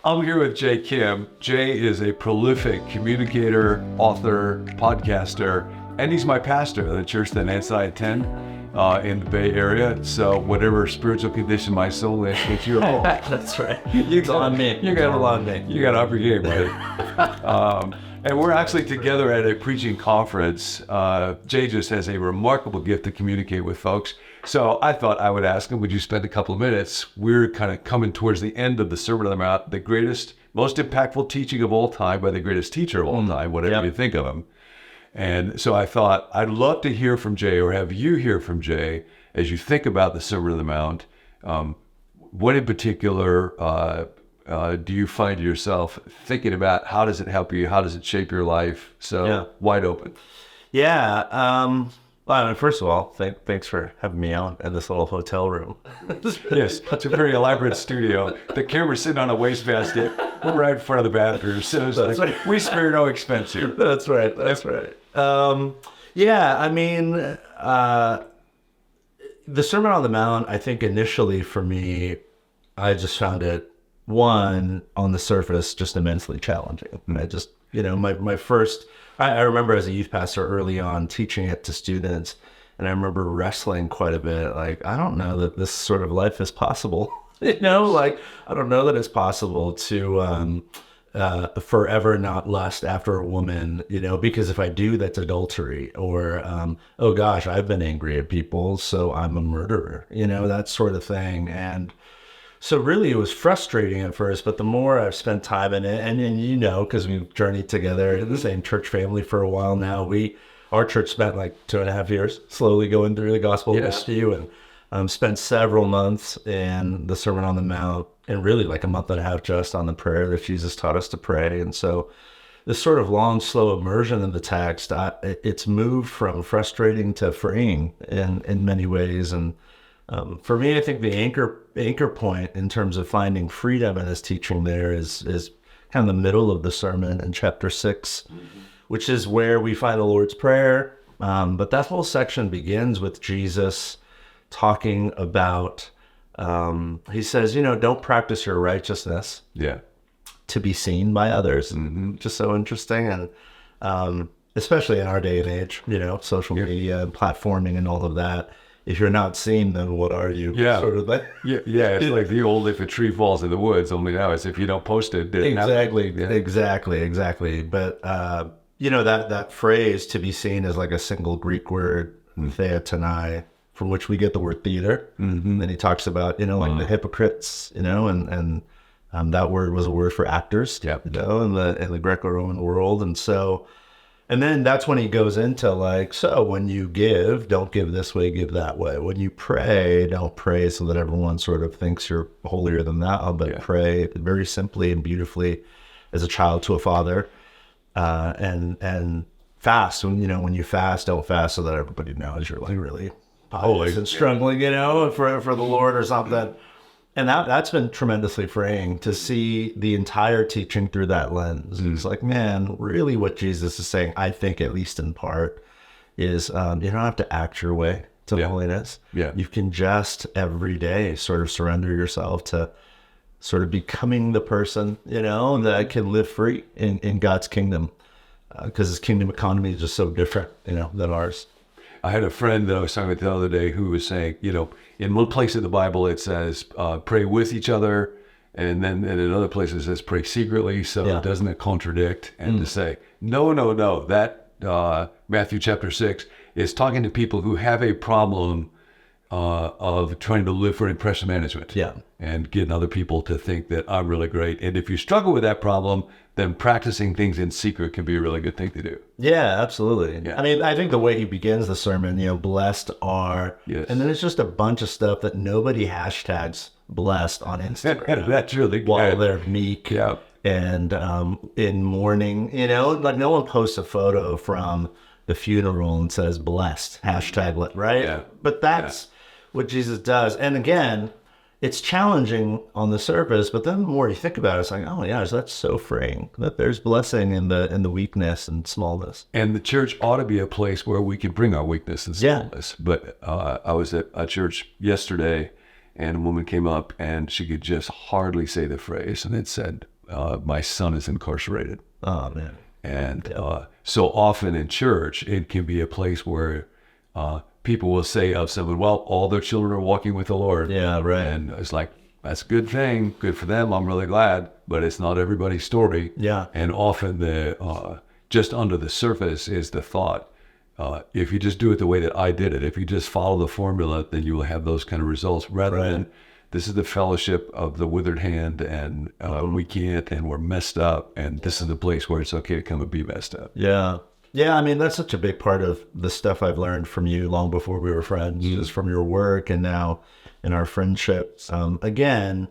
I'm here with Jay Kim. Jay is a prolific communicator, author, podcaster, and he's my pastor at the church that Nancy and I attend in the Bay Area. So whatever spiritual condition my soul is, it's your fault. That's right. It's on me. You got to up your game, buddy. And we're actually together at a preaching conference. Jay just has a remarkable gift to communicate with folks. So I thought I would ask him, would you spend a couple of minutes? We're kind of coming towards the end of the Sermon on the Mount, the greatest, most impactful teaching of all time by the greatest teacher of all time, whatever you think of him. And so I thought, I'd love to hear from Jay, or have you hear from Jay as you think about the Sermon on the Mount. What in particular do you find yourself thinking about? How does it help you? How does it shape your life? So wide open. Yeah. Well, I mean, first of all, thanks for having me out in this little hotel room. Yes, it's a very elaborate studio. The camera's sitting on a wastebasket. We're right in front of the bathroom. So it's like, right. We spare no expense here. That's right. Yeah, I mean, the Sermon on the Mount, I think initially for me, I just found it, one, on the surface, just immensely challenging. I just, my first... I remember as a youth pastor early on teaching it to students, and I remember wrestling quite a bit. Like, I don't know that this sort of life is possible. I don't know that it's possible to forever not lust after a woman, because if I do, that's adultery. Or, oh gosh, I've been angry at people, so I'm a murderer, that sort of thing. And so really it was frustrating at first, but the more I've spent time in it, and because we've journeyed together in the same church family for a while now, our church spent like 2.5 years slowly going through the Gospel of Matthew, and spent several months in the Sermon on the Mount, and really like a month and a half just on the prayer that Jesus taught us to pray. And so this sort of long, slow immersion in the text, it's moved from frustrating to freeing in many ways. And for me, I think the anchor point in terms of finding freedom in his teaching there is kind of the middle of the sermon in chapter 6, which is where we find the Lord's Prayer. But that whole section begins with Jesus talking about, he says, don't practice your righteousness to be seen by others. Just so interesting. And especially in our day and age, social media and platforming and all of that. If you're not seen, then what are you? Yeah. Sort of like. Yeah. It's like the old, if a tree falls in the woods, only now it's if you don't post it. Exactly. But, that phrase to be seen is like a single Greek word, theatonai, from which we get the word theater. And he talks about, like the hypocrites, and that word was a word for actors, in the Greco-Roman world. And then that's when he goes into like, so when you give, don't give this way, give that way. When you pray, don't pray so that everyone sort of thinks you're holier than thou, but pray very simply and beautifully as a child to a father. And fast, when you fast, don't fast so that everybody knows you're like really pious and struggling, for the Lord or something. And that's been tremendously freeing to see the entire teaching through that lens. It's like, man, really what Jesus is saying, I think at least in part, is you don't have to act your way to holiness. You can just every day sort of surrender yourself to sort of becoming the person, that can live free in God's kingdom. Because his kingdom economy is just so different, than ours. I had a friend that I was talking with the other day who was saying, in one place in the Bible it says pray with each other, and then in other places it says pray secretly. So doesn't it contradict? And to say, no, that Matthew chapter 6 is talking to people who have a problem of trying to live for impression management and getting other people to think that I'm really great. And if you struggle with that problem, then practicing things in secret can be a really good thing to do. Yeah, absolutely. Yeah. I mean, I think the way he begins the sermon, blessed are, and then it's just a bunch of stuff that nobody hashtags blessed on Instagram. That's really good. While they're meek and in mourning, like no one posts a photo from the funeral and says blessed, hashtag, right? Yeah. But that's what Jesus does. And again, it's challenging on the surface, but then the more you think about it, it's like, oh yeah, that's so freeing that there's blessing in the weakness and smallness. And the church ought to be a place where we can bring our weakness and smallness. But I was at a church yesterday, and a woman came up and she could just hardly say the phrase, and it said, my son is incarcerated. Oh, man. And so often in church, it can be a place where people will say of someone, well, all their children are walking with the Lord. Yeah, right. And it's like, that's a good thing. Good for them. I'm really glad. But it's not everybody's story. Yeah. And often just under the surface is the thought, if you just do it the way that I did it, if you just follow the formula, then you will have those kind of results rather than this is the fellowship of the withered hand and we can't and we're messed up. And this is the place where it's okay to come and be messed up. Yeah. Yeah, I mean, that's such a big part of the stuff I've learned from you long before we were friends, just from your work and now in our friendship. Again,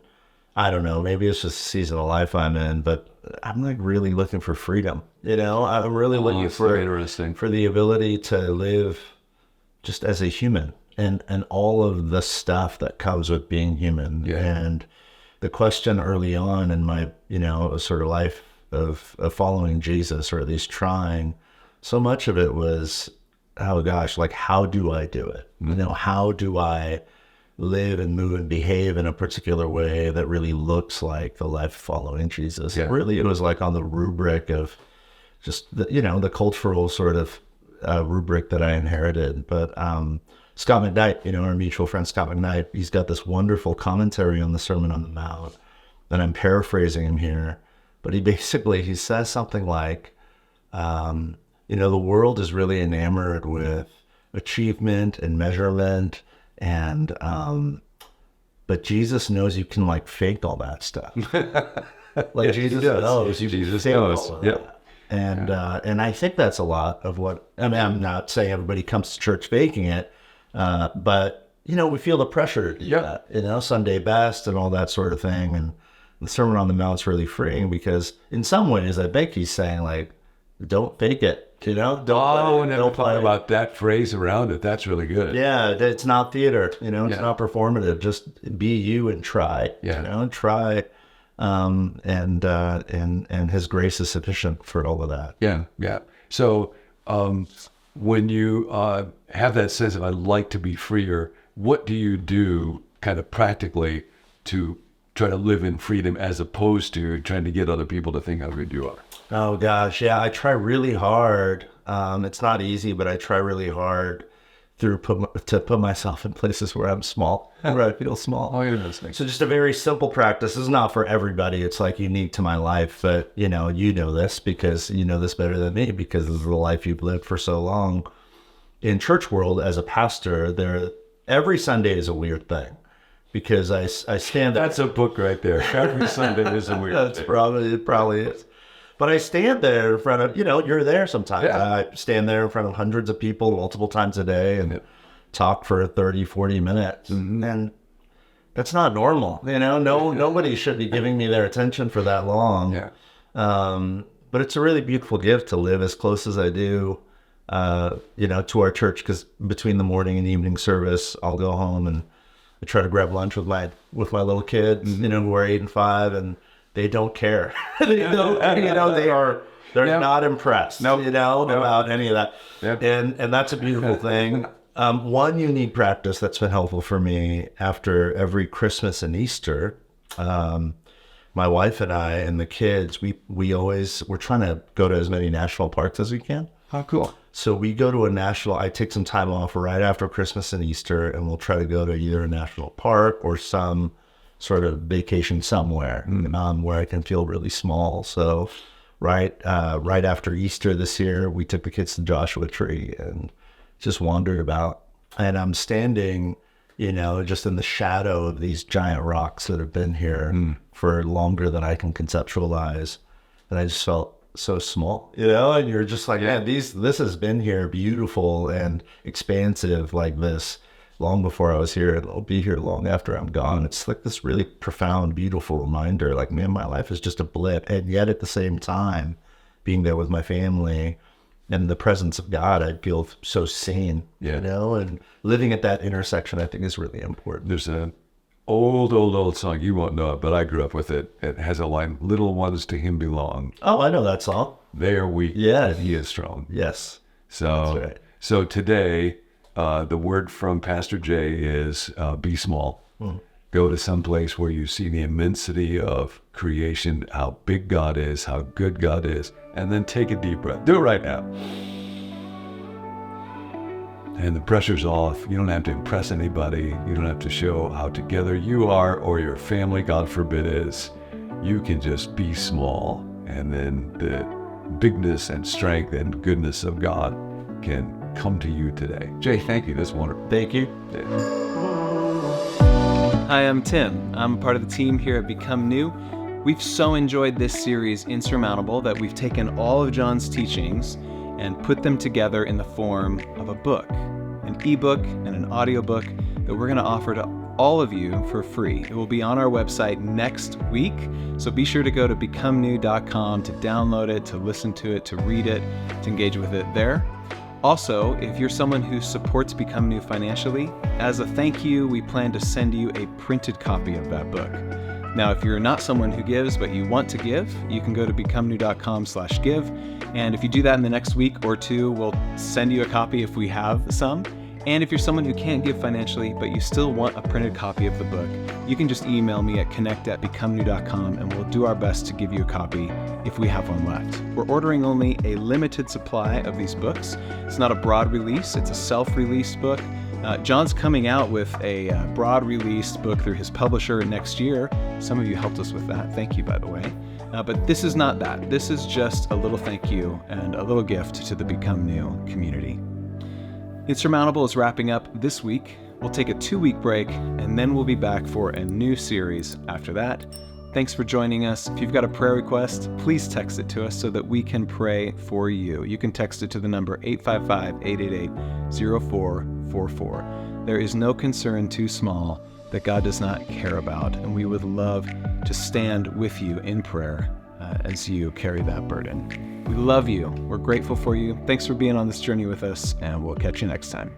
I don't know, maybe it's just the season of life I'm in, but I'm like really looking for freedom. You know, I'm really looking for the ability to live just as a human and all of the stuff that comes with being human. Yeah. And the question early on in my, sort of life of following Jesus, or at least trying, so much of it was, oh gosh, like, how do I do it? How do I live and move and behave in a particular way that really looks like the life following Jesus? Yeah. Really, it was like on the rubric of just the cultural sort of rubric that I inherited. But Scott McKnight, our mutual friend Scott McKnight, he's got this wonderful commentary on the Sermon on the Mount, and I'm paraphrasing him here, but he says something like, the world is really enamored with achievement and measurement, and but Jesus knows you can like fake all that stuff. Like Jesus knows you can fake all of that. And I think that's a lot of what, I mean, I'm not saying everybody comes to church faking it, but we feel the pressure to do that, Sunday best and all that sort of thing. And the Sermon on the Mount's really freeing because in some ways I think he's saying like, don't fake it. Don't play about that phrase around it. That's really good. Yeah, it's not theater. It's not performative. Just be you and try. Yeah. Try, and His grace is sufficient for all of that. Yeah, yeah. So when you have that sense of I'd like to be freer, what do you do kind of practically to try to live in freedom as opposed to trying to get other people to think how good you are? Oh gosh, yeah, I try really hard. It's not easy, but I try really hard to put myself in places where I'm small, where I feel small. Oh, you're listening. So just a very simple practice. This is not for everybody. It's like unique to my life, but you know this because you know this better than me because this is the life you've lived for so long. In church world, as a pastor, every Sunday is a weird thing. Because I stand there. That's a book right there. Every Sunday is a weird thing. It probably is. But I stand there in front of, you're there sometimes. Yeah. I stand there in front of hundreds of people multiple times a day and talk for 30, 40 minutes. Mm-hmm. And that's not normal. Nobody should be giving me their attention for that long. Yeah. But it's a really beautiful gift to live as close as I do, to our church. Because between the morning and evening service, I'll go home and I try to grab lunch with my little kids, who are 8 and 5, and they don't care. They're not impressed, about any of that. Yep. And that's a beautiful thing. One unique practice that's been helpful for me after every Christmas and Easter, my wife and I and the kids, we're trying to go to as many national parks as we can. How cool. So we go to I take some time off right after Christmas and Easter, and we'll try to go to either a national park or some sort of vacation somewhere where I can feel really small. So right after Easter this year, we took the kids to Joshua Tree and just wandered about. And I'm standing, just in the shadow of these giant rocks that have been here for longer than I can conceptualize. And I just felt so small, and you're just like, man, this has been here beautiful and expansive like this long before I was here, and it'll be here long after I'm gone. It's like this really profound, beautiful reminder, like, man, my life is just a blip, and yet at the same time, being there with my family and the presence of God, I feel so sane, and living at that intersection, I think is really important. There's an old song, you won't know it, but I grew up with it. It has a line, little ones to him belong. Oh, I know that song. They are weak, yes. He is strong. Yes, so that's right. So today, the word from Pastor Jay is be small. Go to some place where you see the immensity of creation, how big God is, how good God is, and then take a deep breath. Do it right now. And the pressure's off. You don't have to impress anybody. You don't have to show how together you are or your family, God forbid, is. You can just be small, and then the bigness and strength and goodness of God can come to you today. Jay, thank you. That's wonderful. Thank you. Hi, I'm Tim. I'm part of the team here at Become New. We've so enjoyed this series, Insurmountable, that we've taken all of John's teachings and put them together in the form of a book, an ebook and an audiobook that we're going to offer to all of you for free. It will be on our website next week, so be sure to go to becomenew.com to download it, to listen to it, to read it, to engage with it there. Also, if you're someone who supports Become New financially, as a thank you, we plan to send you a printed copy of that book. Now, if you're not someone who gives, but you want to give, you can go to becomenew.com/give. And if you do that in the next week or two, we'll send you a copy if we have some. And if you're someone who can't give financially, but you still want a printed copy of the book, you can just email me at connect@becomenew.com and we'll do our best to give you a copy if we have one left. We're ordering only a limited supply of these books. It's not a broad release, it's a self-released book. John's coming out with a broad released book through his publisher next year. Some of you helped us with that. Thank you, by the way. But this is not that. This is just a little thank you and a little gift to the Become New community. Insurmountable is wrapping up this week. We'll take a 2-week break, and then we'll be back for a new series after that. Thanks for joining us. If you've got a prayer request, please text it to us so that we can pray for you. You can text it to the number 855-888-0444. There is no concern too small that God does not care about, and we would love to stand with you in prayer as you carry that burden. We love you. We're grateful for you. Thanks for being on this journey with us, and we'll catch you next time.